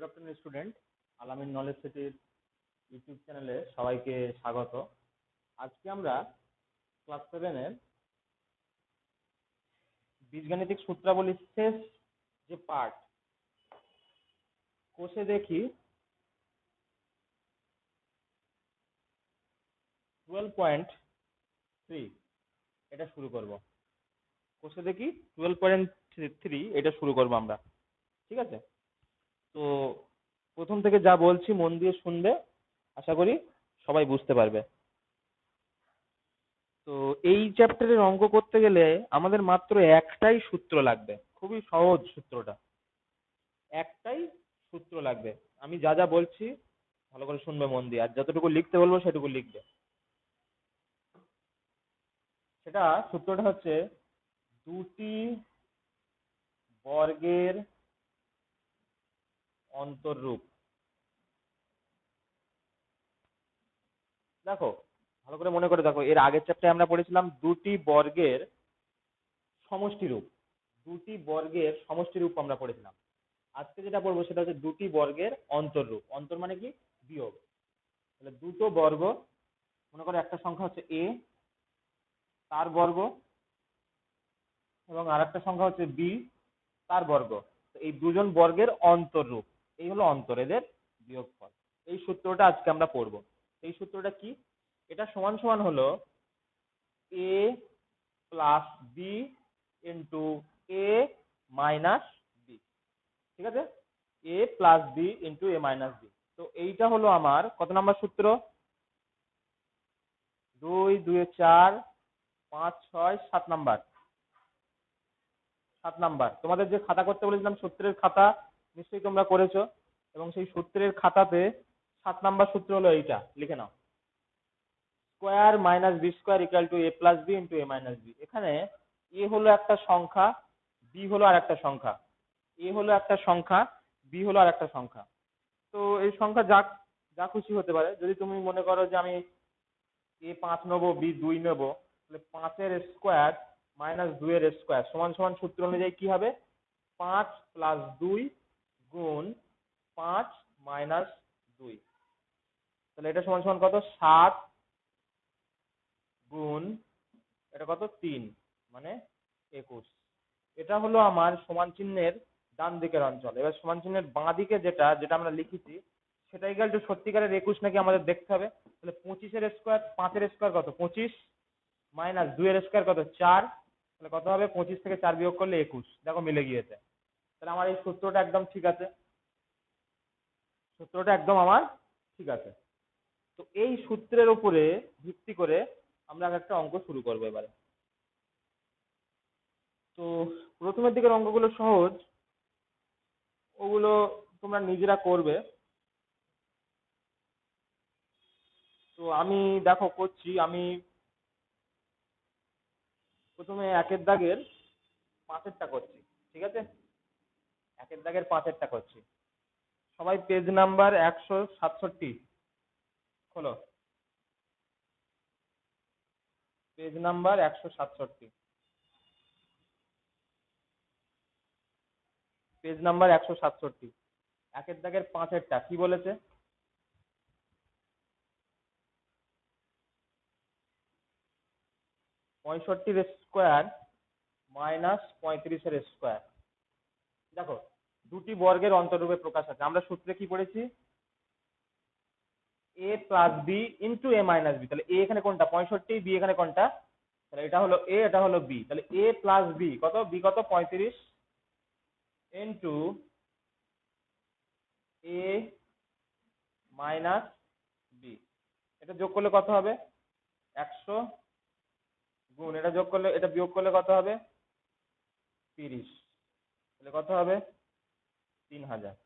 Good afternoon student, আলামিন knowledge সিটির YouTube চ্যানেলে সবাইকে স্বাগত। আজকে আমরা ক্লাস 7-এর বীজগাণিতিক সূত্রাবলীর শেষ যে পার্ট, কোষে দেখি 12.3 এটা শুরু করব। কোষে দেখি 12.3 এটা শুরু করব আমরা, ঠিক আছে? তো প্রথম থেকে যা বলছি মন দিয়ে শুনবে, আশা করি সবাই বুঝতে পারবে। তো এই চ্যাপ্টারের অঙ্ক করতে গেলে আমাদের মাত্র একটাই সূত্র লাগবে, খুবই সহজ সূত্রটা, একটাই সূত্র লাগবে। আমি যা যা বলছি ভালো করে শুনবে মন দিয়ে, আর যতটুকু লিখতে বলবো সেটুকু লিখবে। সেটা সূত্রটা হচ্ছে দুটি বর্গের অন্তররূপ। দেখো ভালো করে মনে করে দেখো, এর আগের চ্যাপ্টারে আমরা পড়েছিলাম দুটি বর্গের সমষ্টিরূপ। দুটি বর্গের সমষ্টিরূপ আমরা পড়েছিলাম। আজকে যেটা পড়বো সেটা হচ্ছে দুটি বর্গের অন্তররূপ। অন্তর মানে কি? বিয়োগ। তাহলে দুটো বর্গ, মনে করো একটা সংখ্যা হচ্ছে এ, তার বর্গ, এবং আর একটা সংখ্যা হচ্ছে বি, তার বর্গ। তো এই দুজন বর্গের অন্তররূপ, এই হলো অন্তর, এদের বিয়োগফল। এই সূত্রটা আজকে আমরা পড়বো। এই সূত্রটা কি? এটা সমান সমান হলো এ plus B into A minus B, ঠিক আছে? এ plus B into A minus B. তো এইটা হলো আমার কত নম্বর সূত্র? 2 2 4 5 6 7 নাম্বার। 7 নাম্বার। তোমাদের যে খাতা করতে বলেছিলাম, সূত্রের খাতা নিশ্চয়ই তোমরা করেছো, এবং সেই সূত্রের খাতাতে 7 নাম্বার সূত্র হলো এইটা, লিখে নাও। Square minus B square equal to A plus B into A minus B. এখানে এ হলো একটা সংখ্যা, বি হলো আর একটা সংখ্যা। এ হলো একটা সংখ্যা, বি হলো আর একটা সংখ্যা। তো এই সংখ্যা যা যা খুশি হতে পারে। যদি তুমি মনে করো যে আমি এ 5 নেবো, বি 2 নেবো, তাহলে 5-এর স্কোয়ার মাইনাস 2-এর স্কোয়ার সমান সমান সূত্র অনুযায়ী কি হবে? 5 প্লাস 2 গুণ 5 মাইনাস 2। তাহলে এটা সমান সমান কত? 7 গুণ এটা কত? 3, মানে 21। এটা হলো আমার সমান চিহ্নের ডান দিকের অঞ্চল। এবার সমান চিহ্নের বাঁ দিকে যেটা যেটা আমরা লিখেছি সেটা ইকুয়াল টু সত্যিকারের 21 নাকি আমাদের দেখতে হবে। তাহলে 25-এর স্কোয়ার, 5-এর স্কোয়ার কত? 25, মাইনাস 2-এর স্কোয়ার কত? 4। তাহলে কত হবে? 25 থেকে 4 বিয়োগ করলে 21। দেখো মিলে গিয়েছে। তাহলে আমার এই সূত্রটা একদম ঠিক আছে, সূত্রটা একদম আমার ঠিক আছে। তো এই সূত্রের উপরে ভিত্তি করে আমরা একটা অঙ্ক শুরু করবো এবারে। তো প্রথমের দিকের অঙ্কগুলো সহজ, ওগুলো তোমরা নিজেরা করবে। তো আমি দেখো করছি। আমি প্রথমে একের দাগের 5-এরটা করছি, ঠিক আছে? একের দাগের 5-এরটা করছি। সবাই পেজ নাম্বার 167 খোলো। Page number 167, page number 167। একের দাগের 5-এরটা কি বলেছে? 65-এর স্কোয়ার মাইনাস 35-এর স্কোয়ার। দেখো দুটি বর্গের অন্তররূপে প্রকাশ আছে। আমরা সূত্রে কি পড়েছি? এ plus B into A minus B. তাহলে এ এখানে কোনটা? 65, বি এখানে কোনটা? তাহলে এটা হলো এ, এটা হলো বি। তাহলে এ প্লাস বি কত? বি কত? 35 ইন্টু এ মাইনাস বি। এটা যোগ করলে কত হবে? 100, গুণ এটা যোগ করলে এটা বিয়োগ করলে কত হবে? 30। তাহলে কত হবে? 3000।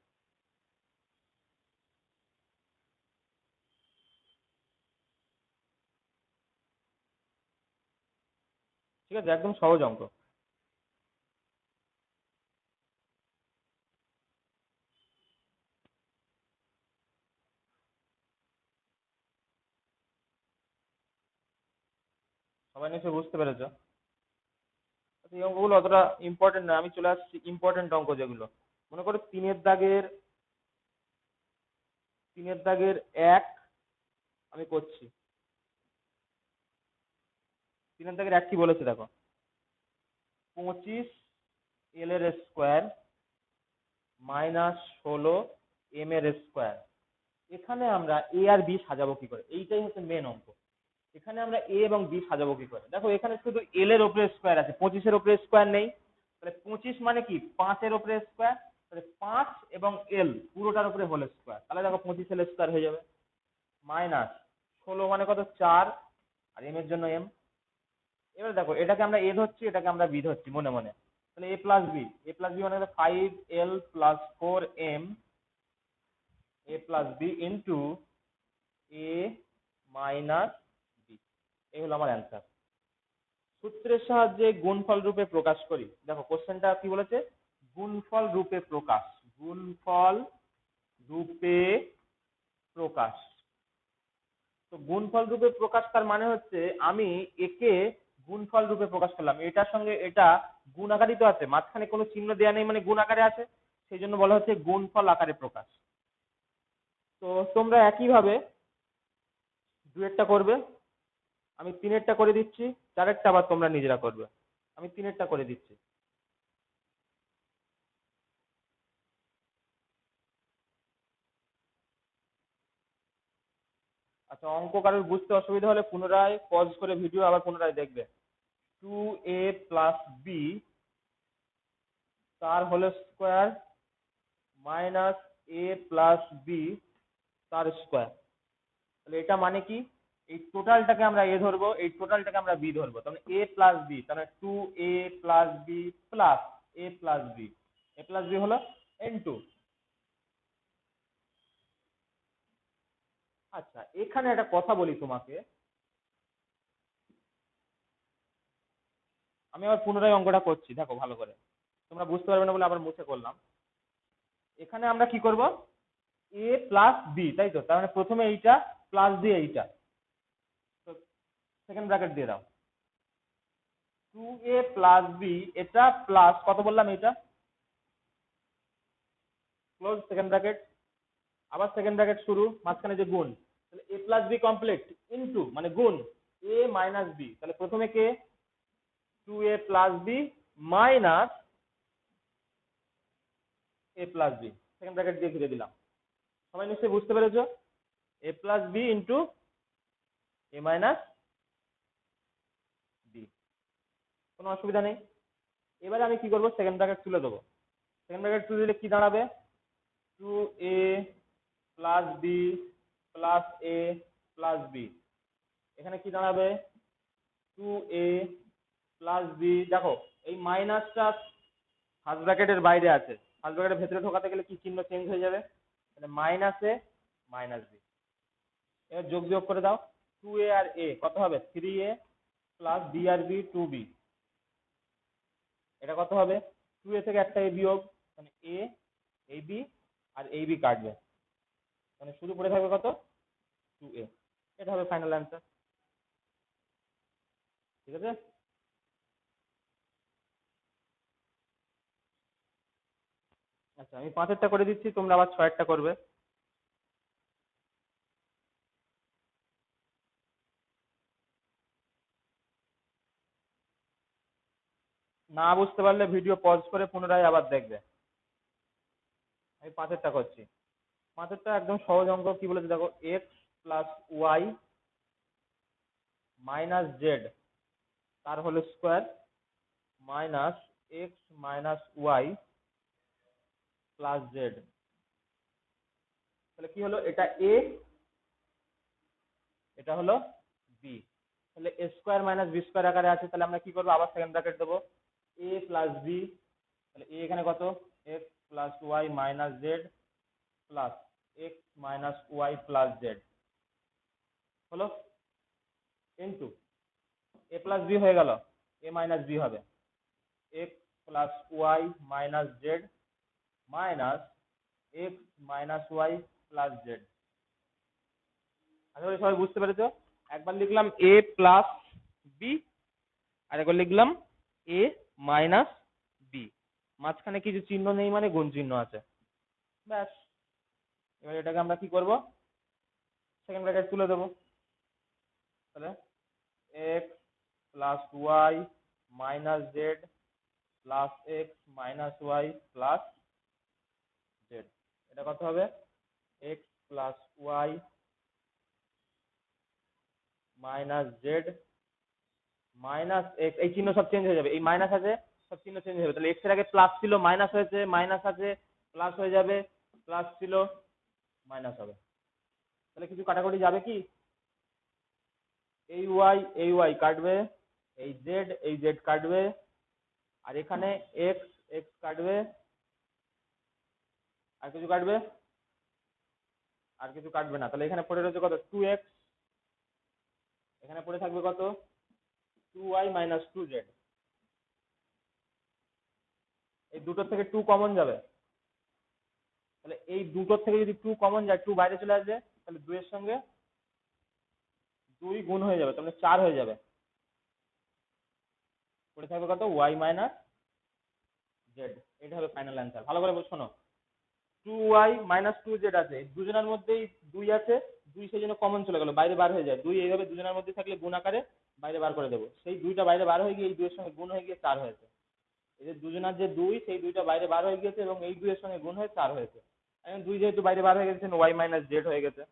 ঠিক আছে, একদম সহজ অঙ্ক। সবাই নিশ্চয়ই বুঝতে পেরেছো। আচ্ছা, এই অঙ্কগুলো অতটা ইম্পর্টেন্ট না, আমি চলে আসছি ইম্পর্টেন্ট অঙ্ক যেগুলো। মনে করো 3-এর দাগের 3 এর দাগের 1 আমি করছি। 3 এর দাগের 1 কি বলেছে দেখো, 25 এল এর স্কোয়ার মাইনাস 16 এম এর স্কোয়ার। এখানে আমরা এ আর বি সাজাবো কি করে, এইটাই হচ্ছে মেন অঙ্ক। এখানে আমরা এ এবং বি সাজাবো কি করে। দেখো এখানে শুধু এল এর উপরে স্কোয়ার আছে, 25 এর উপরে স্কোয়ার নেই। তাহলে 25 মানে কি 5 এর উপরে স্কোয়ার, তাহলে 5 এবং এল পুরোটার উপরে হোল স্কোয়ার, তাহলে দেখো 25 এল স্কোয়ার হয়ে যাবে। মাইনাস 16 মানে কত 4, আর এম এর জন্য এম। এবার দেখো এটাকে আমরা এ ধরছি, এটাকে আমরা বি ধরছি মনে মনে। তাহলে এ প্লাস বি, এ প্লাস বি মানে 5l plus 4m A plus B into A minus B. এই হলো আমার অ্যান্সার। সূত্রের সাহায্যে গুণফল রূপে প্রকাশ করি। দেখো কোশ্চেনটা কি বলেছে, গুণফল রূপে প্রকাশ, গুণফল রূপে প্রকাশ। তো গুণফল রূপে প্রকাশ তার মানে হচ্ছে আমি একে গুণফল রূপে প্রকাশ করলাম, এটার সঙ্গে এটা গুণ আকারে তো আছে, মাঝখানে কোনো চিহ্ন দেওয়া নেই মানে গুণ আকারে আছে, সেই জন্য বলা হচ্ছে গুণফল আকারে প্রকাশ। তো তোমরা একইভাবে 2-এরটা করবে, আমি 3-এরটা করে দিচ্ছি, 4-এরটা আবার তোমরা নিজেরা করবে। আমি 3-এরটা করে দিচ্ছি। আচ্ছা, অঙ্ক কারোর বুঝতে অসুবিধা হলে পুনরায় পজ করে ভিডিও আবার পুনরায় দেখবে। 2a প্লাস বি তার whole square minus a plus b তার স্কোয়ার। তাহলে এটা মানে কি, এই টোটালটাকে আমরা এ ধরবো, এই টোটালটাকে আমরা বি ধরবো, তাহলে এ প্লাস বি, তাহলে 2a plus B plus a plus B, A plus B হলো n2। আচ্ছা এখানে একটা কথা বলি তোমাকে, আমি আবার পুনরায় অঙ্কটা করছি, দেখো ভালো করে, তোমরা বুঝতে পারবে না বলে আবার মুছে করলাম। এখানে আমরা কি করব, এ প্লাস বি, তাই তো, তার মানে প্রথমে এইটা প্লাস দিয়ে এইটা, তো সেকেন্ড ব্র্যাকেট দিয়ে দাও। 2a প্লাস বি, এটা প্লাস কত বললাম, এটা ক্লোজ সেকেন্ড ব্র্যাকেট, আবার সেকেন্ড ব্র্যাকেট শুরু, মাঝখানে যে গুণ, তাহলে এ প্লাস বি কমপ্লিট ইনটু মানে গুণ এ মাইনাস বি, তাহলে প্রথমে কে 2a plus B minus a plus B, second bracket দিয়ে ঘিরে দিলাম। সবাই নিশ্চয়ই বুঝতে পেরেছো, এ plus B into A minus B, কোনো অসুবিধা নেই। এবারে আমি কি করবো, সেকেন্ড ব্র্যাকেট তুলে দেবো। সেকেন্ড ব্র্যাকেট তুলে দিলে কি দাঁড়াবে, 2a plus B plus a plus B, এখানে কি দাঁড়াবে 2a প্লাস বি। দেখো এই মাইনাসটা ফার্স্ট ব্র্যাকেটের বাইরে আছে, ফার্স্ট ব্র্যাকেটের ভেতরে ঢোকাতে গেলে কি চিহ্ন চেঞ্জ হয়ে যাবে, মানে মাইনাস এ মাইনাস বি। এবার যোগ বিয়োগ করে দাও, 2a আর a কত হবে 3a প্লাস বি আর বি 2b, এটা কত হবে 2a থেকে একটা a বিয়োগ, মানে a এই বি আর এই বি কাটবে, মানে শুধু পড়ে থাকবে কত 2a। এটা হবে ফাইনাল অ্যান্সার। ঠিক আছে, আচ্ছা আমি 5-এরটা করে দিচ্ছি, তোমরা আবার 6-এরটা করবে। না বুঝতে পারলে ভিডিও পজ করে পুনরায় আবার দেখবে। আমি 5-এরটা করছি। 5-এরটা একদম সহজ অঙ্ক, কি বলেছে দেখো, X plus Y minus Z তার whole square minus X minus Y plus Z. তাহলে কি হলো, এটা এ, এটা হলো বি, তাহলে A square minus B square আকারে আছে, তাহলে আমরা কি করবো, আবার সেকেন্ড ব্র্যাকেট দেবো, এ প্লাস বি, তাহলে এ এখানে কত X plus Y minus Z plus x minus Y plus Z হলো ইন্টু এ প্লাস বি হয়ে গেল, এ মাইনাস বি হবে x plus Y minus Z minus X minus Y plus Z. আশা করি সবাই বুঝতে পেরেছো। একবার লিখলাম এ প্লাস বি, আর একবার লিখলাম এ মাইনাস বি, মাঝখানে কিছু চিহ্ন নেই মানে গুণ চিহ্ন আছে, ব্যাস এবার এটাকে আমরা কি করব, সেকেন্ড ব্র্যাকেট তুলে দেবো। তাহলে x plus Y minus Z plus x minus Y plus z, এটা কত হবে, x plus Y minus Z minus x, এই চিহ্ন সব চেঞ্জ হয়ে যাবে, এই মাইনাস আছে সব চিহ্ন চেঞ্জ হয়ে যাবে। তাহলে এক্স এর আগে প্লাস ছিল মাইনাস হয়েছে, মাইনাস আছে প্লাস হয়ে যাবে, প্লাস ছিল মাইনাস হবে। তাহলে কিছু কাটাকুটি যাবে কি, এই ওয়াই কাটবে, এই জেড কাটবে, আর এখানে এক্স এক্স কাটবে, আর কিছু কাটবে, আর কিছু কাটবে না। তাহলে এখানে পড়ে রয়েছে কত, 2x, এখানে পড়ে থাকবে কত, 2y মাইনাস 2z। এই দুটোর থেকে 2 কমন যাবে, তাহলে এই দুটোর থেকে যদি 2 কমন যায়, 2 বাইরে চলে আসবে, তাহলে 2 এর সঙ্গে 2 গুণ হয়ে যাবে, তাহলে 4 হয়ে যাবে। পড়ে থাকবে কত, y মাইনাস জেড। এটা হবে ফাইনাল অ্যান্সার। ভালো করে শোনো, 2y মাইনাস 2z আছে, দুজনের মধ্যেই 2 আছে, 2 সেই জন্য কমন চলে গেল, বাইরে বার হয়ে যায়। 2 এইভাবে দুজনের মধ্যে থাকলে গুণ আকারে বাইরে বার করে দেবো, সেই 2টা বাইরে বার হয়ে গিয়ে এই 2 এর সঙ্গে গুণ হয়ে গিয়ে 4 হয়েছে। এই যে দুজনের যে 2, সেই 2টা বাইরে বার হয়ে গিয়েছে এবং এই 2 এর সঙ্গে গুণ হয়ে 4 হয়েছে। এখন 2 যেহেতু বাইরে বার হয়ে গেছে, y মাইনাস জেড হয়ে গেছে।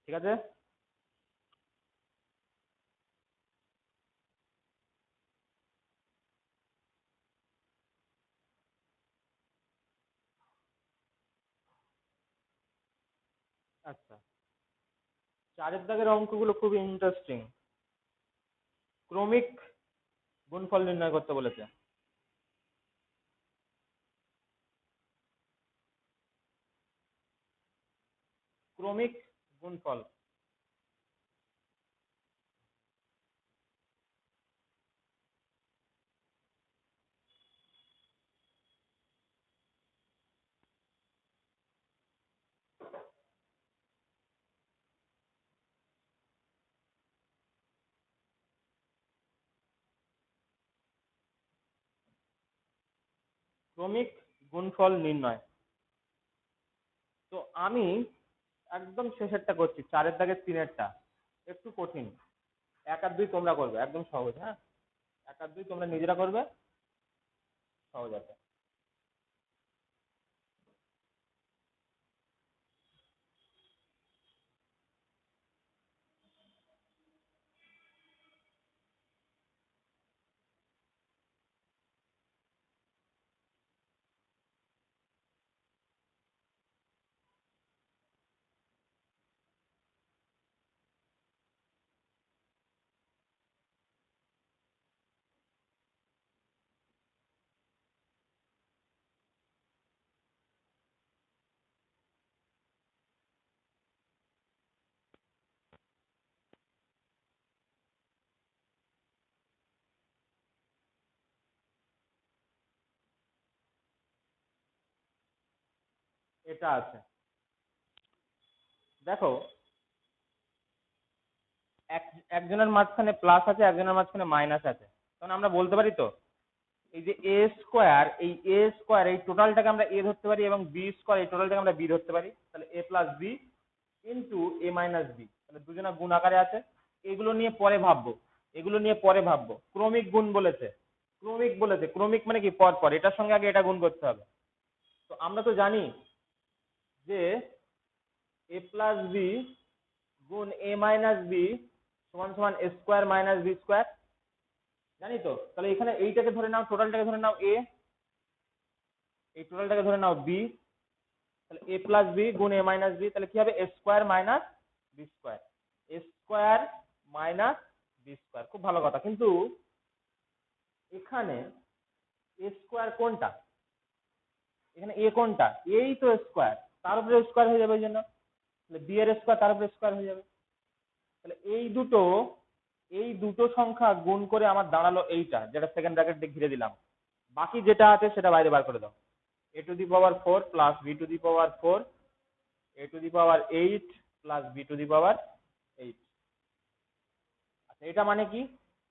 ঠিক আছে, আচ্ছা, 4 দাগের অঙ্কগুলো খুব ইন্টারেস্টিং। ক্রমিক গুণফল নির্ণয় করতে বলেছে। ক্রমিক গুণফল, ক্রমিক গুণফল নির্ণয়। তো আমি একদম শেষেরটা করছি, 4 দাগের 3-এরটা একটু কঠিন। 1 আর 2 তোমরা করবে, একদম সহজ। হ্যাঁ, 1 আর 2 তোমরা নিজেরা করবে, সহজ আছে। এটা আছে, দেখো, একজনের মাঝখানে প্লাস আছে, একজনের মাঝখানে মাইনাস আছে, তখন আমরা বলতে পারি তো, এই যে এ স্কোয়ার, এই টোটালটাকে আমরা এ ধরতে পারি, এবং বি স্কোয়ার এই টোটালটাকে আমরা বি ধরতে পারি। তাহলে এ plus B into A minus B, তাহলে দুজনা গুণ আকারে আছে। এগুলো নিয়ে পরে ভাববো, এগুলো নিয়ে পরে ভাববো। ক্রমিক গুণ বলেছে, ক্রমিক বলেছে, ক্রমিক মানে কি, পর পর, এটার সঙ্গে আগে এটা গুণ করতে হবে। তো আমরা তো জানি যে এ প্লাস বি গুণ এ মাইনাস বি সমান সমান এ স্কোয়ার মাইনাস বি স্কোয়ার, জানি তো। তাহলে এখানে এইটাকে ধরে নাও, টোটালটাকে ধরে নাও এ, এই টোটালটাকে ধরে নাও বি, তাহলে এ প্লাস বি গুণ এ মাইনাস বি, তাহলে কি হবে, এ স্কোয়ার মাইনাস বি স্কোয়ার, এ স্কোয়ার মাইনাস বি স্কোয়ার। খুব ভালো কথা, কিন্তু এখানে এ স্কোয়ার কোনটা, এখানে এ কোনটা, এই তো স্কোয়ার, তার উপরে স্কোয়ার হয়ে যাবে, ওই জন্য তাহলে বি এর স্কোয়ার তার উপরে স্কোয়ার হয়ে যাবে। তাহলে এই দুটো সংখ্যা গুণ করে আমার দাঁড়ালো এইটা, যেটা সেকেন্ড ব্র্যাকেট দিয়ে ঘিরে দিলাম। বাকি যেটা আছে সেটা বাইরে বার করে দাও। a to the power 4 plus b to the power 4, a to the power 8 plus b to the power 8। আচ্ছা, এটা মানে কি,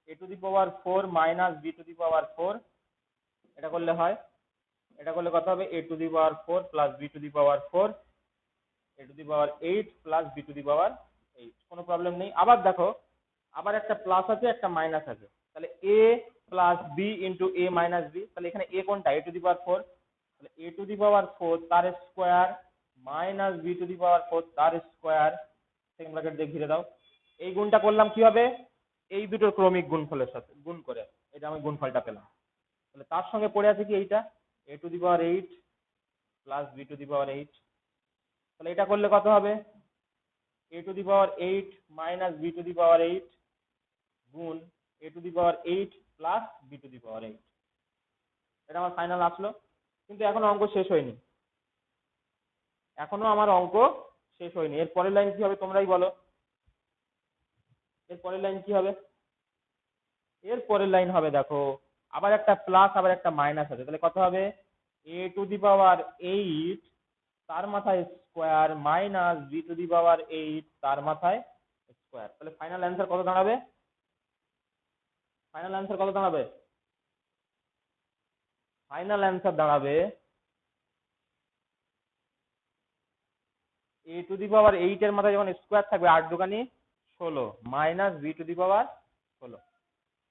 a to the power 4 minus b to the power 4, এটা করলে হয়, এটা করলে কত হবে, a to the power 4 plus b to the power 4 a to the power 8 plus b to the power 8, কোনো প্রবলেম নেই। আবার দেখো, আবার একটা প্লাস আছে একটা মাইনাস আছে, তাহলে a plus b into a minus b, তাহলে এখানে a কোনটা, a টু দি পাওয়ার 4, তাহলে a টু দি পাওয়ার 4 তার square minus b to the power 4 তার স্কোয়ার, সেকেন্ড ব্র্যাকেট দিয়ে ঘিরে দাও। এই গুণটা করলাম কি হবে, এই দুটোর ক্রমিক গুণফলের সাথে গুণ করে এটা আমি গুণফলটা পেলাম। তাহলে তার সঙ্গে পড়ে আছে কি এইটা, a to the power 8 plus b to the power 8, তাহলে এটা করলে কত হবে, a to the power 8 minus b to the power 8 গুণ a to the power 8 plus b to the power 8। এটা আমার ফাইনাল আসলো, কিন্তু এখনো অঙ্ক শেষ হয়নি, এখনো আমার অঙ্ক শেষ হয়নি। এর পরের লাইন কি হবে তোমরাই বলো, এর পরের লাইন কি হবে? এর পরের লাইন হবে দেখো, আবার একটা প্লাস আবার একটা মাইনাস আছে, তাহলে কত হবে, a টু দি পাওয়ার 8 তার মাথায় square minus b to the power 8 তার মাথায় স্কোয়ার। তাহলে ফাইনাল অ্যান্সার কত দাঁড়াবে, ফাইনাল অ্যান্সার কত দাঁড়াবে, ফাইনাল অ্যান্সার দাঁড়াবে a টু দি পাওয়ার 8 এর মাথায় যখন স্কোয়ার থাকবে 8 দুগুণে 16 minus b to the power 16,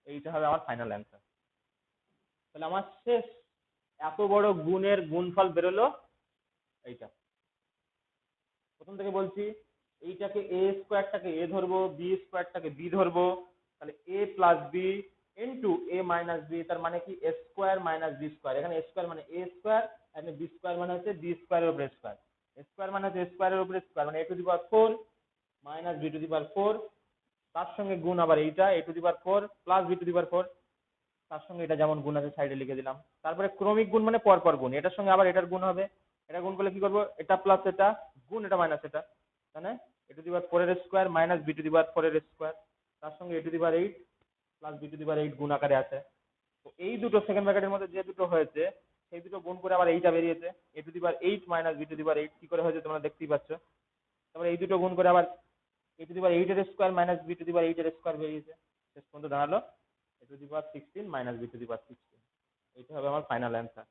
এইটা হবে আমার ফাইনাল অ্যান্সার। তাহলে আমার শেষ এত বড় গুণের গুণফল বেরোলো এইটা। প্রথম থেকে বলছি, এইটাকে a স্কোয়ারটাকে a ধরবো, b স্কোয়ারটাকে b ধরবো, তাহলে a plus b into a minus b, তার মানে কি a square minus b square, এখানে a স্কোয়ার মানে a স্কোয়ার, এখানে b স্কোয়ার মানে হচ্ছে b স্কোয়ারের উপরে স্কোয়ার, স্কোয়ার মানে হচ্ছে স্কোয়ারের উপরে স্কোয়ার, মানে a to the power 4 minus b to the power 4, তার সঙ্গে গুণ আবার এইটা a to the power 4 plus b to the power 4, তার সঙ্গে এটা যেমন গুণ আছে সাইডে লিখে দিলাম। তারপরে ক্রমিক গুণ মানে পর পর গুণ, এটার সঙ্গে আবার এটার গুণ হবে, এটা গুণ করলে কি করবো, এটা প্লাস এটা গুণ এটা মাইনাস এটা, মানে a টু দি পাওয়ার 4 এর square minus b to the power 4 এর স্কোয়ার, তার সঙ্গে a to the power 8 plus b to the power 8 গুণ আকারে আছে। তো এই দুটো সেকেন্ড ব্র্যাকেটের মধ্যে যে দুটো হয়েছে সেই দুটো গুণ করে আবার এইটা বেরিয়েছে, a to the power 8 minus b to the power 8 কি করে হয়েছে তোমরা দেখতেই পাচ্ছ। তারপরে এই দুটো গুণ করে আবার a টু দি পাওয়ার 8 এর square minus b to the power 8 এর স্কোয়ার বেরিয়েছে, শেষ পর্যন্ত দাঁড়ালো a to the power 16 minus b to the power 16, এইটা হবে আমার ফাইনাল অ্যান্সার।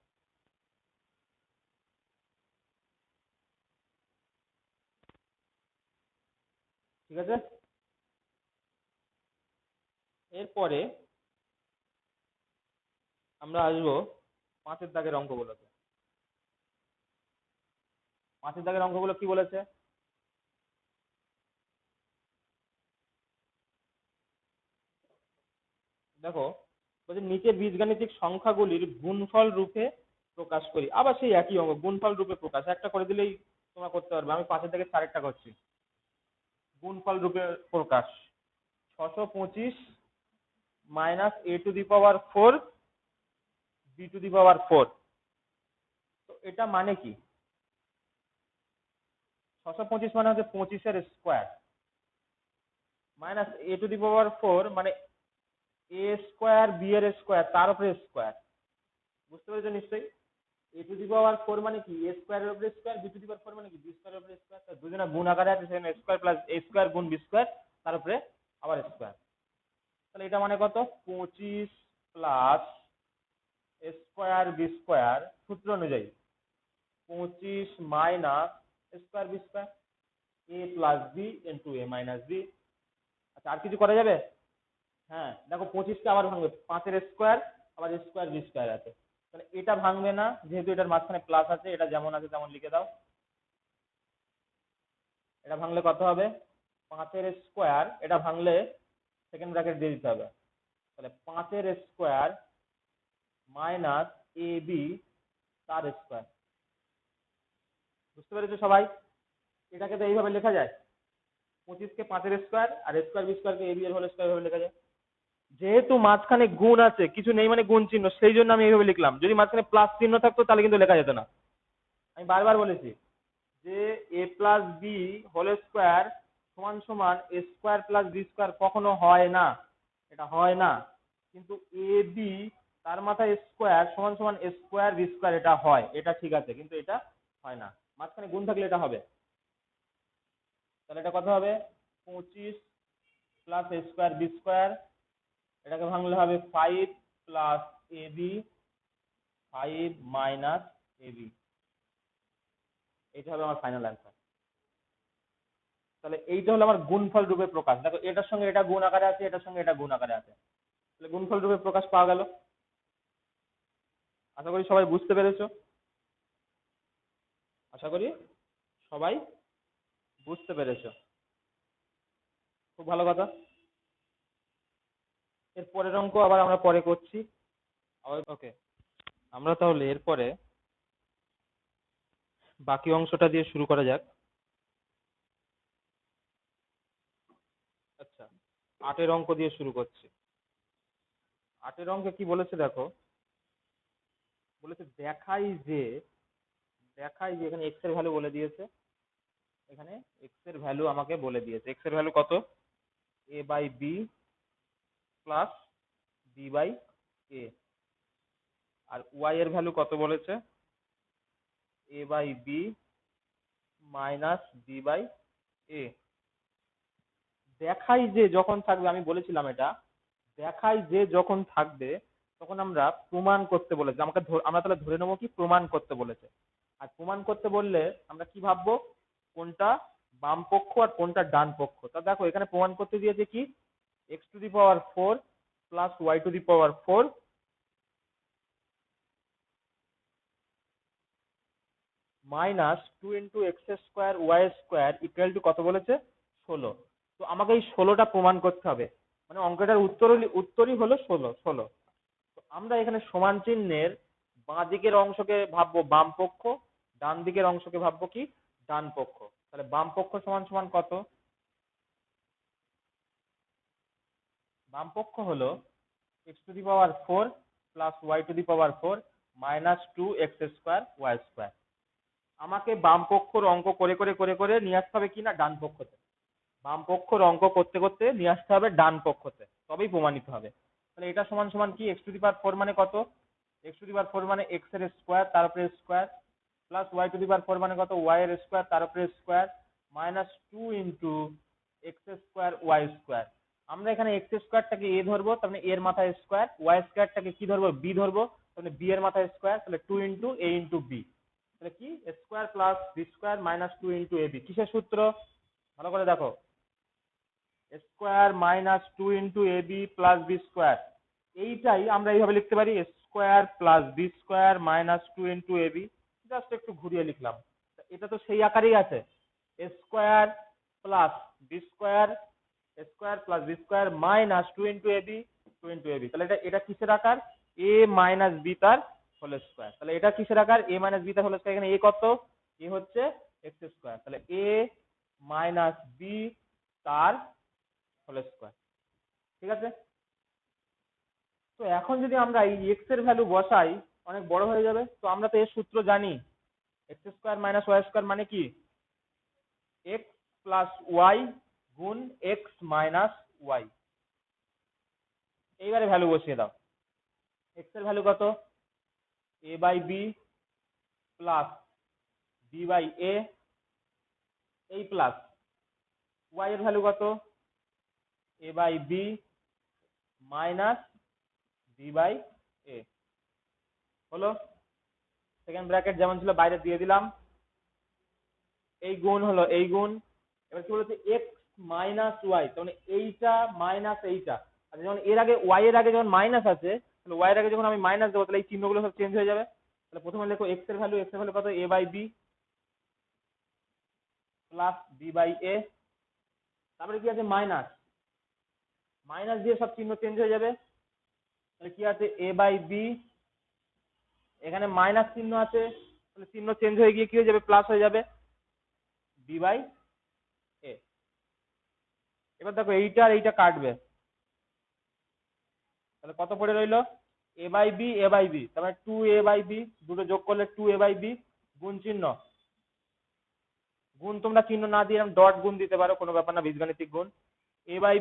ঠিক আছে, এরপরে আমরা আসবো 5-এর দাগের অঙ্কগুলোতে। 5-এর দাগের অঙ্কগুলো কি বলেছে, দেখো বলছে নিচের বীজগাণিতিক সংখ্যাগুলির গুণফল রূপে প্রকাশ করি, আবার সেই একই অঙ্ক গুণফল রূপে প্রকাশ, একটা করে দিলেই তোমরা করতে পারবে। আমি 5-এর দাগের 4-একটা করছি, গুণফল রূপে প্রকাশ 625 minus a to the power 4 b to the power 4, তো এটা মানে কি, 625 মানে হচ্ছে 25-এর square minus a to the power 4 মানে a স্কোয়ার b এর স্কোয়ার তার উপরে স্কোয়ার, বুঝতে পেরেছো নিশ্চয়ই। a টু দি পাওয়ার 4 মানে কি a স্কোয়ারের উপরে square, b to the power 4 মানে কি b স্কোয়ারের উপরে স্কোয়ার, তার দুজনে গুণ আকারে আছে, সেখানে স্কোয়ার প্লাস a স্কোয়ার গুণ b স্কোয়ার তার উপরে আবার স্কোয়ার। তাহলে এটা মানে কত, 25 প্লাস স্কোয়ার বি স্কোয়ার সূত্র অনুযায়ী 25 minus square B square, A plus B into A minus B. আচ্ছা আর কিছু করা যাবে, হ্যাঁ দেখো 25কে আবার ভাঙবে, 5-এর স্কোয়ার আবার স্কোয়ার বি স্কোয়ার আছে, তাহলে এটা ভাঙবে না, যেহেতু এটার মাঝখানে প্লাস আছে, এটা যেমন আছে তেমন লিখে দাও। এটা ভাঙলে কত হবে, 5-এর স্কোয়ার, এটা ভাঙলে সেকেন্ড ব্র্যাকেট দিয়ে দিতে হবে, তাহলে 5-এর স্কোয়ার মাইনাস এ বি তার স্কোয়ার। বুঝতে পেরেছো সবাই, এটাকে তো এইভাবে লেখা যায়, 25কে 5-এর স্কোয়ার আর স্কোয়ার বি স্কোয়ারকে এ বি এর হোল স্কোয়ার ভাবে লেখা যায়। যেহেতু মাঝখানে গুণ আছে, কিছু নেই মানে গুণ চিহ্ন, সেই জন্য আমি এইভাবে লিখলাম, যদি মাঝখানে প্লাস চিহ্ন থাকতো তাহলে কিন্তু লেখা যেত না। আমি বারবার বলেছি যে এ প্লাস বি হোল স্কোয়ার সমান সমান এ স্কোয়ার প্লাস বি স্কোয়ার কখনো হয় না, এটা হয় না, কিন্তু এ বি তার মাথায় স্কোয়ার সমান সমান এ স্কোয়ার বি স্কোয়ার এটা হয়, এটা ঠিক আছে, কিন্তু এটা হয় না, মাঝখানে গুণ থাকলে এটা হবে। তাহলে এটা কত হবে, 25 প্লাস এ স্কোয়ার বি স্কোয়ার, এটাকে ভাঙলে হবে 5 plus A B 5 minus A B, এটা হবে আমার ফাইনাল অ্যান্সার। তাহলে এইটা হলো আমার গুণফল রূপে প্রকাশ। দেখো এটার সঙ্গে এটা গুণ আকারে আছে, এটার সঙ্গে এটা গুণ আকারে আছে, তাহলে গুণফল রূপে প্রকাশ পাওয়া গেল। আশা করি সবাই বুঝতে পেরেছো, আশা করি সবাই বুঝতে পেরেছো, খুব ভালো কথা। এর পরের অঙ্ক আবার আমরা পরে করছি। ওকে, আমরা তাহলে এরপরে বাকি অংশটা দিয়ে শুরু করা যাক। আচ্ছা, 8-এর অঙ্ক দিয়ে শুরু করছি। 8-এর অঙ্কে কি বলেছে দেখো, বলেছে দেখাই যে এখানে এক্স এর ভ্যালু বলে দিয়েছে, এখানে এক্স এর ভ্যালু আমাকে বলে দিয়েছে। এক্স এর ভ্যালু কত? এ by B plus B by A. আর ওয়াই এর ভ্যালু কত বলেছে? A by B minus B by A. দেখাই যে যখন থাকবে, আমি বলেছিলাম এটা, দেখাই যে যখন থাকবে তখন আমরা প্রমাণ করতে বলেছে আমাকে, আমরা তাহলে ধরে নেবো কি প্রমাণ করতে বলেছে। আর প্রমাণ করতে বললে আমরা কি ভাববো, কোনটা বাম পক্ষ আর কোনটা ডান পক্ষ। তা দেখো এখানে প্রমাণ করতে দিয়েছে কি, x to the power 4 plus Y to the power 4 minus 2 into x square Y square equal to কত বলেছে? 16। তো আমাকে এই 16টা প্রমাণ করতে হবে, মানে অঙ্কটার উত্তরই হলো 16। তো আমরা এখানে সমান চিহ্নের বাঁ দিকের অংশকে ভাববো বাম পক্ষ, ডান দিকের অংশকে ভাববো কি ডান পক্ষ। তাহলে বাম পক্ষ সমান সমান কত? বাম পক্ষ হলো x to the power 4 plus Y to the power 4 minus 2 x square Y square. আমাকে বাম পক্ষর অঙ্ক করে করে করে করে নিয়ে আসতে হবে কি না ডান পক্ষতে। বাম পক্ষর অঙ্ক করতে করতে নিয়ে আসতে হবে ডান পক্ষতে, তবেই প্রমাণিত হবে। তাহলে এটা সমান সমান কি, এক্স টু দি পাওয়ার 4 মানে কত? এক্স টু দি পাওয়ার 4 মানে এক্স এর স্কোয়ার তার উপরে square, plus Y to the power 4 মানে কত? ওয়াই এর স্কোয়ার তার উপরে square, minus 2 into x square Y square. আমরা এখানে এক্স স্কোয়ারটাকে এ ধরবো, তার মানে এর মাথায় স্কোয়ার, ওয়াই স্কোয়ারটাকে কি ধরবো? বি ধরবো, তাহলে বি এর মাথায় স্কোয়ার, তাহলে 2 ইন্টু এ ইন্টু বি। তাহলে কি square plus B square minus 2 into A B. কিসের সূত্র? ভালো করে দেখো, square minus 2 into A B plus B square. এইটাই আমরা এইভাবে লিখতে পারি, square plus B square minus 2 into A B. Just একটু ঘুরিয়ে লিখলাম, এটা তো সেই আকারেই আছে, square plus B square, square plus B square minus 2 into A B, 2 into A B. তাহলে এটা এটা কিসের আকার? এ মাইনাস বি তার হোল স্কোয়ার। তাহলে এটা কিসের আকার? এ মাইনাস বি তার হোল স্কোয়ার। এখানে এ কত? এ হচ্ছে এক্স স্কোয়ার, তাহলে এ মাইনাস বি তার হোল স্কোয়ার। ঠিক আছে, তো এখন যদি আমরা এই এক্স এর ভ্যালু বসাই অনেক বড় হয়ে যাবে। তো আমরা তো এর সূত্র জানি, x square minus y square মানে কি এক্স প্লাস ওয়াই গুণ এক্স মাইনাস ওয়াই। এইবারে ভ্যালু বসিয়ে দাও। এক্স এর ভ্যালু কত? এ by B plus B by a, এই প্লাস ওয়াই এর ভ্যালু কত? এ by B minus B by a. হলো, সেকেন্ড ব্র্যাকেট যেমন ছিল বাইরে দিয়ে দিলাম, এই গুণ হলো এই গুণ। এবার কি বলেছে? এক্স মাইনাস ওয়াই, তার মানে এইটা মাইনাস এইটা। আর যখন এর আগে ওয়াই এর আগে যখন মাইনাস আছে, তাহলে ওয়াই এর আগে যখন আমি মাইনাস দেবো তাহলে এই চিহ্নগুলো সব চেঞ্জ হয়ে যাবে। তাহলে প্রথমে লেখো এক্স এর ভ্যালু, এক্স এর ভ্যালু কত? এ by B plus B by a, তারপরে কি আছে মাইনাস, মাইনাস দিয়ে সব চিহ্ন চেঞ্জ হয়ে যাবে। তাহলে কি আছে? এ বাই বি, এখানে মাইনাস চিহ্ন আছে, তাহলে চিহ্ন চেঞ্জ হয়ে গিয়ে কি হয়ে যাবে? প্লাস হয়ে যাবে বি বাই এ। এবার দেখো এইটা আর এইটা কাটবে, তাহলে কত পড়ে রইলো? A by b, a by b, তার মানে 2 এ বাই বি, দুটো যোগ করলে 2 এ বাই বি, গুণ চিহ্ন, গুণ তোমরা চিহ্ন না দিয়ে ডট গুণ দিতে পারো, কোনো ব্যাপার না, বীজগাণিতিক গুণ। এ বাই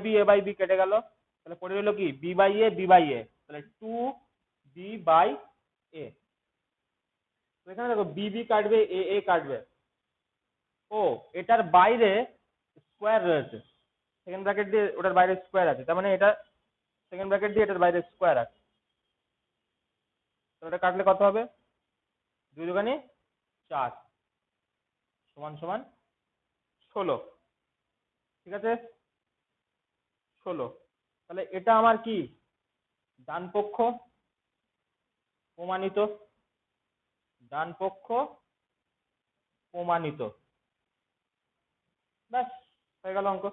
বি কেটে গেল, তাহলে পড়ে রইলো কি? B by a, b by a, তাহলে 2 বি বাই এ। তো এখানে দেখো বি বি কাটবে, এ এ কাটবে, ও এটার বাইরে স্কোয়ার রয়েছে, সেকেন্ড ব্র্যাকেট দিয়ে ওটার বাইরে স্কোয়ার আছে, তার মানে এটা সেকেন্ড ব্র্যাকেট দিয়ে এটার বাইরে স্কোয়ার আছে। তো এটা কাটলে কত হবে? 2 দুগুণে 4 সমান সমান 16। ঠিক আছে, 16। তাহলে এটা আমার কি ডান পক্ষ প্রমাণিত, ডান পক্ষ প্রমাণিত, ব্যাস হয়ে গেল, অঙ্ক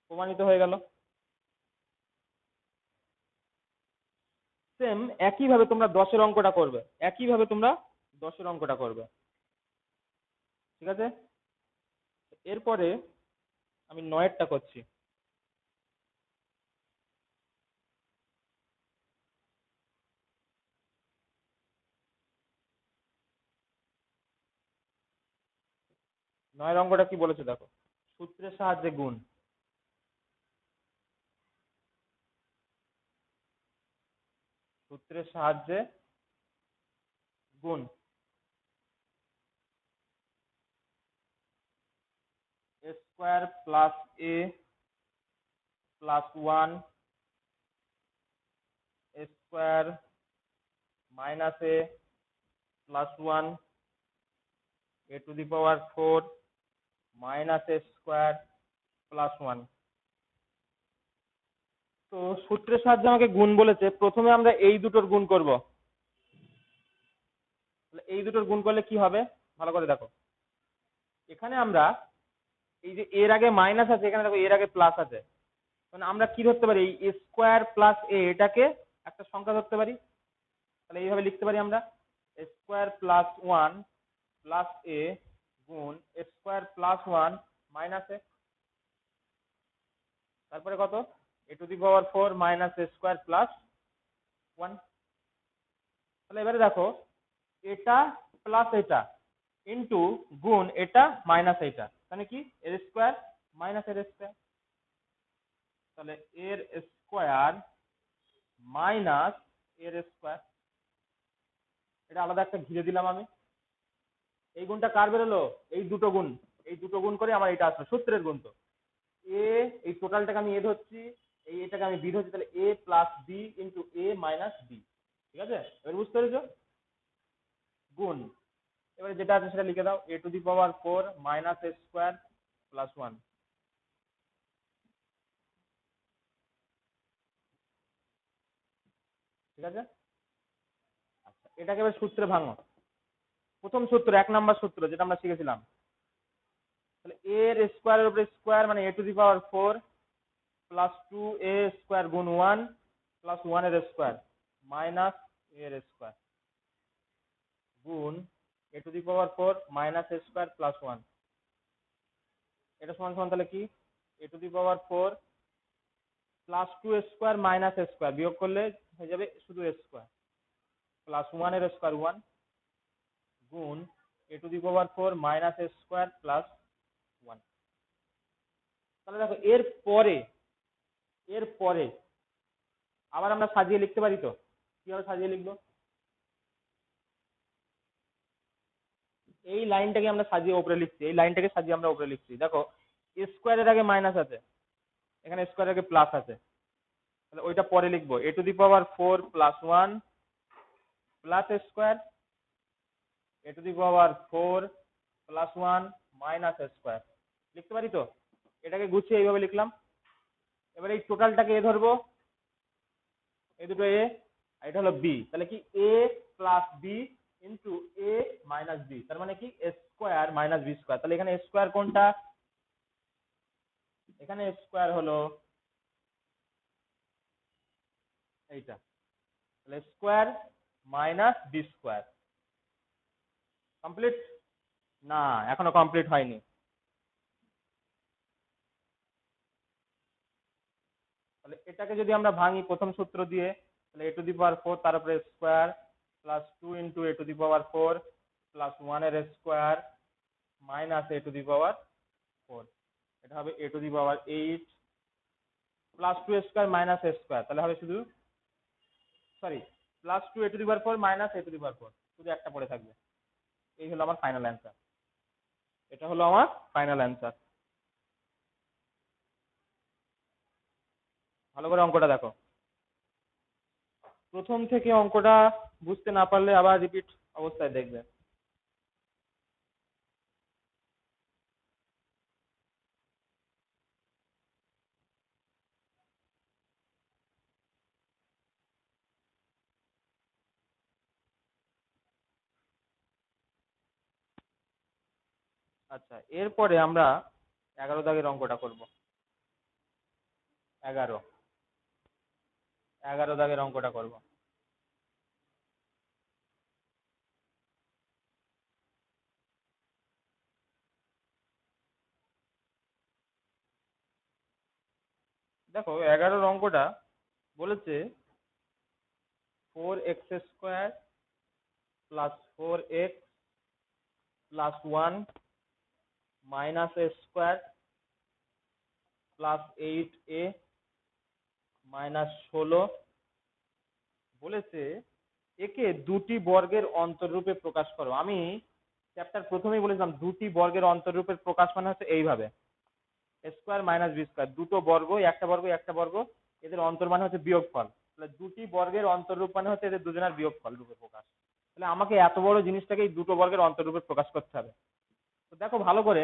প্রমাণিত হয়ে গেল। সেম একইভাবে তোমরা 10-এর অঙ্কটা করবে, একইভাবে তোমরা 10-এর অঙ্কটা করবে, ঠিক আছে। এরপরে আমি 9-এরটা করছি। নয়ের অঙ্কটা কি বলেছে দেখো, সূত্রের সাহায্যে গুণ, সূত্রের সাহায্যে গুণ। A square plus a plus 1 a square minus a plus 1 a to the power 4 minus a square plus 1। তো সূত্রের সাহায্যে আমাকে গুণ বলেছে, প্রথমে আমরা এই দুটোর গুণ করব। তাহলে এই দুটোর গুণ করলে কি হবে ভালো করে দেখো, এখানে আমরা এই যে এর আগে মাইনাস আছে, এখানে দেখো এর আগে প্লাস আছে, মানে আমরা কি ধরতে পারি, এই স্কোয়ার প্লাস এ এটাকে একটা সংখ্যা ধরতে পারি। তাহলে এইভাবে লিখতে পারি আমরা, স্কোয়ার প্লাস 1 প্লাস এ গুণ স্কোয়ার প্লাস 1 মাইনাস এ, তারপরে কত a to the power 4 minus a square plus 1। তাহলে এবারে দেখো এটা প্লাস এটা ইন্টু গুণ এটা মাইনাস এটা, মানে কি এর স্কোয়ার মাইনাস এর স্কোয়ার। তাহলে এর স্কোয়ার মাইনাস এর স্কোয়ার, এটা আলাদা একটা ঘিরে দিলাম আমি। এই গুণটা কার বেরোলো, এই দুটো গুণ, এই দুটো গুণ করে আমার এটা আসলো সূত্রের গুণ। তো এ, এই টোটালটাকে আমি এ ধরছি, এই এটাকে আমি বি ধরছি, তাহলে এ plus B into A minus B, ঠিক আছে, এবার বুঝতে পেরেছো গুণ। এবারে যেটা আছে সেটা লিখে দাও, a to the power 4 minus a square plus 1, ঠিক আছে। আচ্ছা এটাকে এবার সূত্রে ভাঙো, প্রথম সূত্র 1 নম্বর সূত্র যেটা আমরা শিখেছিলাম। তাহলে এর স্কোয়ারের উপরে স্কোয়ার মানে a to the power 4 plus 2 a square গুণ 1 প্লাস 1 এর স্কোয়ার মাইনাস এর স্কোয়ার গুণ a to the power 4 minus a square plus 1। এটা সমান সমান তাহলে কি, a to the power 4 plus 2 square minus square বিয়োগ করলে হয়ে যাবে শুধু স্কোয়ার প্লাস 1 এর স্কোয়ার 1 গুণ a to the power 4 minus square plus 1। তাহলে দেখো এর পরে আবার আমরা সাজিয়ে লিখতে পারি। তো কিভাবে সাজিয়ে লিখবো, এই লাইনটাকে আমরা সাজিয়ে উপরে লিখছি, এই লাইনটাকে সাজিয়ে আমরা উপরে লিখছি। দেখো স্কোয়ারের আগে মাইনাস আছে, এখানে স্কোয়ারের আগে প্লাস আছে, তাহলে ওইটা পরে লিখবো, a to the power 4 plus 1 plus square a to the power 4 plus 1 minus square লিখতে পারি। তো এটাকে গুছিয়ে এইভাবে লিখলাম। এবার এই টোটালটাকে এ ধরবো, এই দুটো এ আর এটা হলো বি, তাহলে কি এ plus B into A minus b, তার মানে কি স্কোয়ার মাইনাস বি স্কোয়ার। তাহলে এখানে স্কোয়ার কোনটা, এখানে স্কোয়ার হলো এইটা, তাহলে square minus B square. Complete? না এখনো কমপ্লিট হয়নি। তাহলে এটাকে যদি আমরা ভাঙি প্রথম সূত্র দিয়ে, তাহলে এ টু দি পাওয়ার 4 তার উপরে square plus 2 into a to the power 4 plus 1 এর square minus a to the power 4, এটা হবে a to the power 8 plus 2 square minus a square, তাহলে হবে শুধু sorry plus 2 a to the power 4 minus a to the power 4, শুধু একটা পড়ে থাকবে। এই হলো আমার ফাইনাল অ্যান্সার, এটা হলো আমার ফাইনাল অ্যান্সার। ভালো করে অঙ্কটা দেখো, প্রথম থেকে অঙ্কটা বুঝতে না পারলে আবার রিপিট অবস্থায় দেখবে। আচ্ছা, এরপরে আমরা 11 দাগের অঙ্কটা করব। 11 দাগের অঙ্কটা করব। দেখো 11 অঙ্কটা বলেছে 4x² plus 4x plus 1 minus a² plus 8a minus 16 বলেছে একে দুটি বর্গের অন্তররূপে প্রকাশ করো। আমি চ্যাপ্টার প্রথমেই বলেছিলাম দুটি বর্গের অন্তররূপের প্রকাশ মানে হচ্ছে এইভাবে, স্কোয়ার মাইনাস বি স্কোয়ার, দুটো বর্গ একটা বর্গ একটা বর্গ, এদের অন্তর মানে হচ্ছে বিয়োগফল। তাহলে দুটি বর্গের অন্তররূপ মানে হচ্ছে এদের দুজনের বিয়োগফল রূপে প্রকাশ। তাহলে আমাকে এত বড় জিনিসটাকে এই দুটো বর্গের অন্তররূপে প্রকাশ করতে হবে। তো দেখো ভালো করে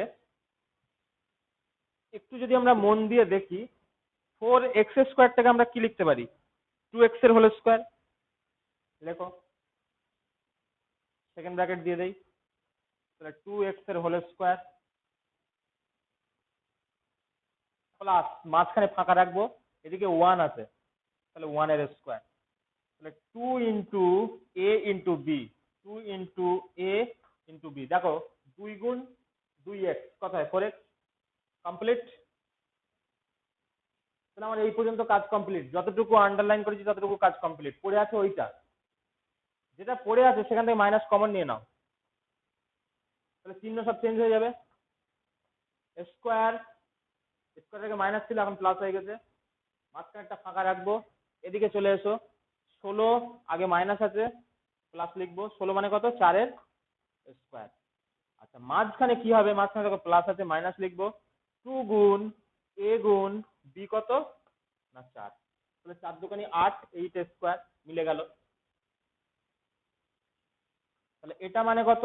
একটু যদি আমরা মন দিয়ে দেখি, 4x² আমরা কি লিখতে পারি? 2x এর হোল স্কোয়ার। লেখো, সেকেন্ড ব্র্যাকেট দিয়ে দেই, তাহলে 2x এর হোল স্কোয়ার প্লাস মাঝখানে ফাঁকা রাখবো, এদিকে 1 আছে, তাহলে 1 এর স্কোয়ার, তাহলে 2 into a into b, 2 into a into b. দেখো 2 গুণ 2x কত হয়? 4x। কমপ্লিট। তাহলে আমার এই পর্যন্ত কাজ কমপ্লিট, যতটুকু আন্ডারলাইন করেছি ততটুকু কাজ কমপ্লিট। পড়ে আছে ওইটা, যেটা পড়ে আছে সেখান থেকে মাইনাস কমন নিয়ে নাও, তাহলে চিহ্ন সব চেঞ্জ হয়ে যাবে। স্কোয়ার, স্কোয়ার থেকে মাইনাস ছিল এখন প্লাস হয়ে গেছে, মাঝখানে একটা ফাঁকা রাখবো, এদিকে চলে এসো, 16 আগে মাইনাস আছে প্লাস লিখবো, 16 মানে কত? 4 এর স্কোয়ার। আচ্ছা মাঝখানে কি হবে? মাঝখানে দেখো প্লাস আছে মাইনাস লিখবো, 2 গুণ a গুণ b কত না 4, তাহলে 4 দুগুণে 8, 8 স্কোয়ার মিলে গেল। তাহলে এটা মানে কত?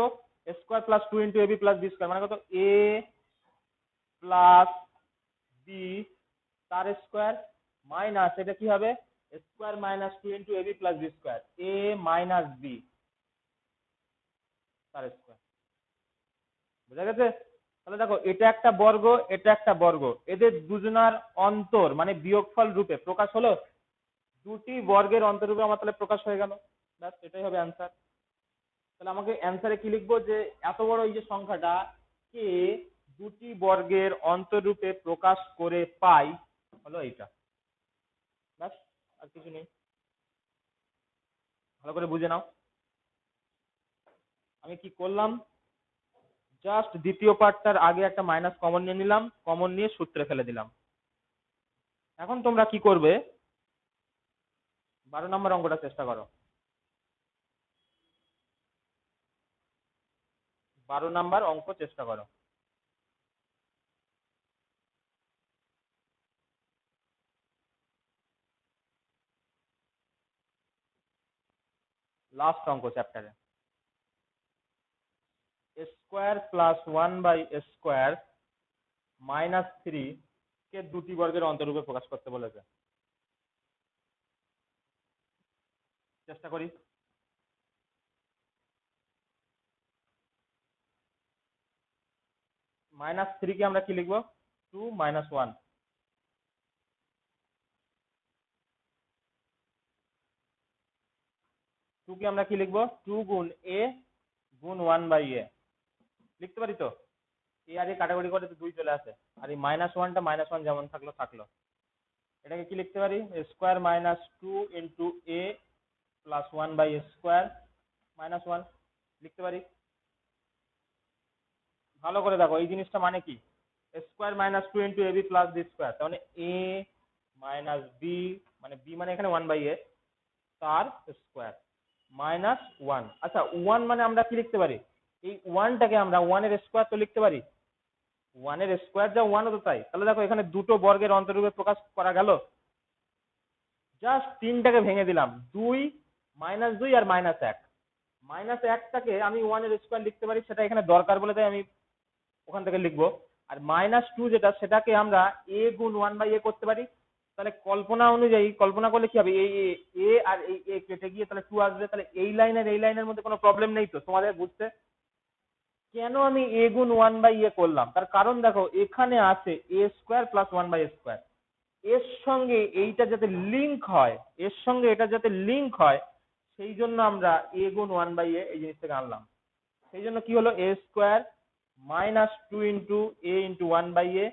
Square plus 2 into ab plus B square মানে কত? a প্লাস বি তার স্কোয়ার মাইনাস এটা কি হবে? Square minus 2 into ab plus B square, a minus b তার স্কোয়ার। বুঝা গেছে? তাহলে দেখো এটা একটা বর্গ এটা একটা বর্গ, এদের দুজনার অন্তর মানে বিয়োগফল রূপে প্রকাশ হলো, দুটি বর্গের অন্তর রূপে আমার তাহলে প্রকাশ হয়ে গেল। ব্যাস এটাই হবে অ্যান্সার। তাহলে আমাকে অ্যান্সারে কি লিখবো? যে এত বড় এই যে সংখ্যাটা কে দুটি বর্গের অন্তররূপে প্রকাশ করে পাই হলো এইটা। ব্যাস, আর কিছু নেই, ভালো করে বুঝে নাও। আমি কি করলাম? জাস্ট দ্বিতীয় পার্টটার আগে একটা মাইনাস কমন নিয়ে নিলাম, কমন নিয়ে সূত্রে ফেলে দিলাম। এখন তোমরা কি করবে? 12 নম্বর অঙ্কটা চেষ্টা করো। 12 নাম্বার অঙ্ক চেষ্টা করো। লাস্ট অঙ্ক চ্যাপ্টারে। স্কোয়ার প্লাস 1/স্কোয়ার মাইনাস 3 কে দুটি বর্গের অন্তররূপে প্রকাশ করতে বলেছে। চেষ্টা করি। -3 কে আমরা কি লিখবো? 2 - 1। 2 কে আমরা কি লিখবো? 2 গুণ a গুণ 1/a লিখতে পারি তো? এ আর এ কাটাকুটি করে তো 2 চলে আসে, আর এই -1টা -1 যেমন থাকলো থাকলো। এটাকে কি লিখতে পারি? Square minus 2 into a plus 1/স্কোয়ার মাইনাস 1 লিখতে পারি। ভালো করে দেখো এই জিনিসটা মানে কি? Square minus 2 into ab plus B square, তার মানে a মাইনাস বি, মানে বি মানে এখানে 1/a তার স্কোয়ার মাইনাস 1। আচ্ছা 1 মানে আমরা কি লিখতে পারি? এই 1টাকে আমরা 1 এর স্কোয়ার তো লিখতে পারি, 1 এর স্কোয়ার যা 1 হতো তাই। তাহলে দেখো এখানে দুটো বর্গের অন্তররূপে প্রকাশ করা গেল। জাস্ট 3টাকে ভেঙে দিলাম, 2 -2 আর -1। -1টাকে আমি 1 এর স্কোয়ার লিখতে পারি, সেটা এখানে দরকার বলে তাই আমি ওখান থেকে লিখবো। আর -2 যেটা সেটাকে আমরা a গুণ 1/a করতে পারি। তাহলে কল্পনা অনুযায়ী কল্পনা করলে কি হবে? এই এ আর এই এ কেটে গিয়ে তাহলে 2 আসবে, তাহলে এই লাইনের মধ্যে কোনো প্রবলেম নেই তো তোমাদের বুঝতে? কেন আমি এ গুণ 1/a করলাম, তার কারণ দেখো এখানে আছে a² + 1/a²। এর সঙ্গে এইটা যাতে লিংক হয়, এর সঙ্গে এটা যাতে লিংক হয়, সেই জন্য আমরা a গুণ 1/a এই জিনিসটাকে আনলাম। সেই জন্য কি হলো, a² - 2 * a * 1/a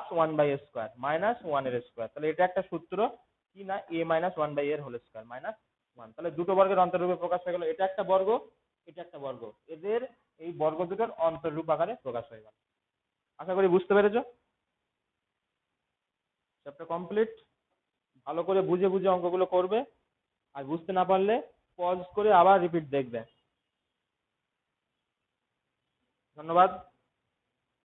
+ 1/a² - 1 এর স্কয়ার। তাহলে এটা একটা সূত্র কি না, a - 1/a এর হোল স্কয়ার -1। তাহলে দুটো বর্গের অন্তররূপে প্রকাশ হয়ে গেল, এটা একটা বর্গ, এটা একটা বর্গ, এদের এই বর্গ দুটোর অন্তররূপ আকারে প্রকাশ হয়ে গেল। আশা করি বুঝতে পেরেছো। Chapter complete. ভালো করে বুঝে বুঝে অঙ্কগুলো করবে, আর বুঝতে না পারলে পজ করে আবার রিপিট দেখবে। ধন্যবাদ।